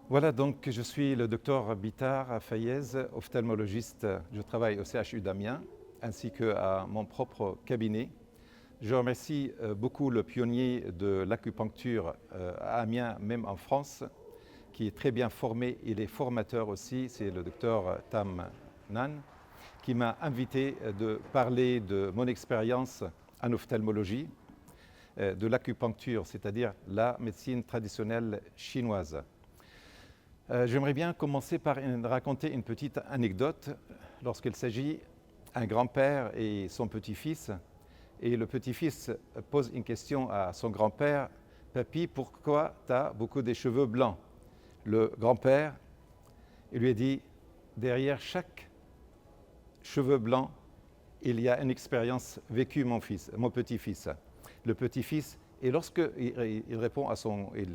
Voilà, donc je suis le docteur Bitar Fayez, ophtalmologiste. Je travaille au CHU d'Amiens ainsi qu'à mon propre cabinet. Je remercie beaucoup le pionnier de l'acupuncture à Amiens, même en France, qui est très bien formé. Il est formateur aussi, c'est le docteur Tam Nan, qui m'a invité de parler de mon expérience en ophtalmologie, de l'acupuncture, c'est-à-dire la médecine traditionnelle chinoise. J'aimerais bien commencer par raconter une petite anecdote lorsqu'il s'agit d'un grand-père et son petit-fils. Et le petit-fils pose une question à son grand-père: « Papy, pourquoi tu as beaucoup de cheveux blancs ?» Le grand-père lui a dit: « Derrière chaque cheveu blanc, il y a une expérience vécue, mon petit-fils. » Le petit-fils, et lorsqu'il il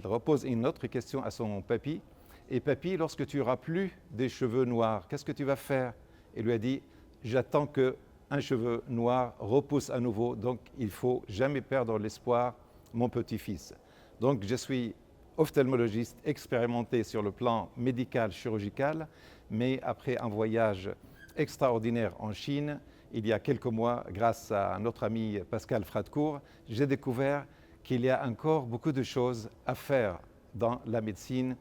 repose une autre question à son papy: « Et papy, lorsque tu n'auras plus des cheveux noirs, qu'est-ce que tu vas faire ?» Il lui a dit: « J'attends qu'un cheveu noir repousse à nouveau, donc il ne faut jamais perdre l'espoir, mon petit-fils. » Donc je suis ophtalmologiste expérimenté sur le plan médical, chirurgical, mais après un voyage extraordinaire en Chine, il y a quelques mois, grâce à notre ami Pascal Fradcourt, j'ai découvert qu'il y a encore beaucoup de choses à faire dans la médecine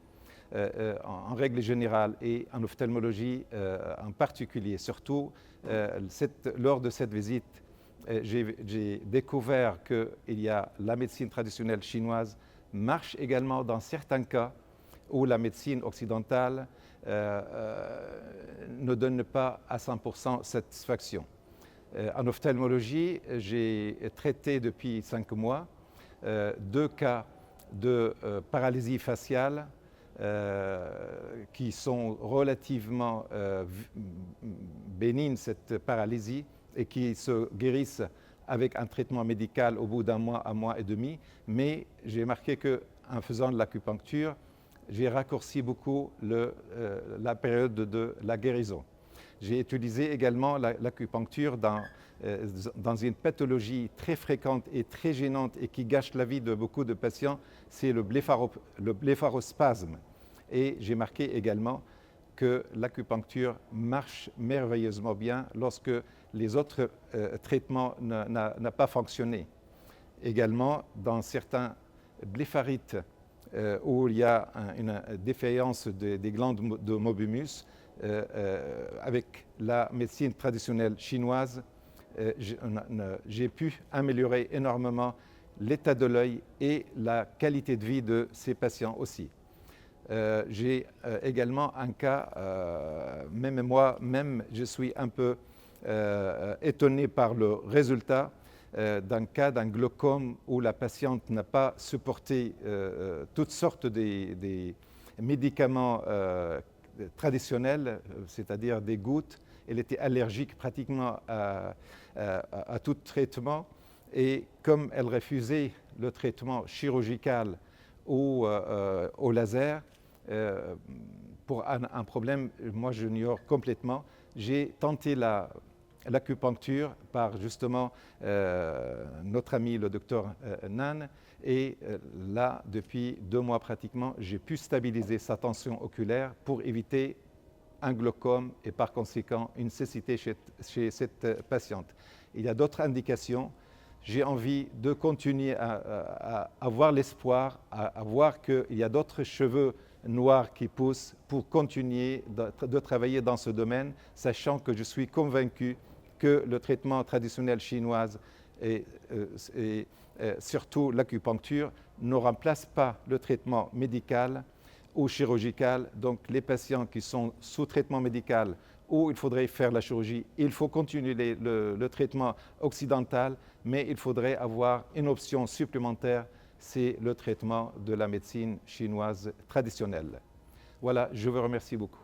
en règle générale et en ophtalmologie en particulier. Surtout, lors de cette visite, j'ai découvert qu'il y a la médecine traditionnelle chinoise marche également dans certains cas où la médecine occidentale ne donne pas à 100% satisfaction. En ophtalmologie, j'ai traité depuis 5 mois 2 cas de paralysie faciale qui sont relativement bénignes, cette paralysie, et qui se guérissent avec un traitement médical au bout d'un mois et demi. Mais j'ai remarqué qu'en faisant de l'acupuncture, j'ai raccourci beaucoup la période de la guérison. J'ai utilisé également l'acupuncture dans une pathologie très fréquente et très gênante et qui gâche la vie de beaucoup de patients, c'est le blépharospasme. Et j'ai marqué également que l'acupuncture marche merveilleusement bien lorsque les autres traitements n'ont pas fonctionné. Également, dans certains bléphaриtes où il y a une défaillance des glandes de Mobius, avec la médecine traditionnelle chinoise, j'ai pu améliorer énormément l'état de l'œil et la qualité de vie de ces patients aussi. J'ai également un cas, même moi-même, je suis un peu étonné par le résultat d'un cas d'un glaucome où la patiente n'a pas supporté toutes sortes de médicaments traditionnels, c'est-à-dire des gouttes. Elle était allergique pratiquement à tout traitement. Et comme elle refusait le traitement chirurgical ou au laser, pour un problème, moi je l'ignore complètement, j'ai tenté l'acupuncture par justement notre ami le docteur Nan, et là depuis 2 mois pratiquement, j'ai pu stabiliser sa tension oculaire pour éviter un glaucome et par conséquent une cécité chez cette patiente. Il y a d'autres indications. J'ai envie de continuer à avoir l'espoir, à voir qu'il y a d'autres cheveux noirs qui poussent pour continuer de travailler dans ce domaine, sachant que je suis convaincu que le traitement traditionnel chinois et surtout l'acupuncture ne remplace pas le traitement médical ou chirurgical. Donc les patients qui sont sous traitement médical où il faudrait faire la chirurgie, il faut continuer le traitement occidental, mais il faudrait avoir une option supplémentaire, c'est le traitement de la médecine chinoise traditionnelle. Voilà, je vous remercie beaucoup.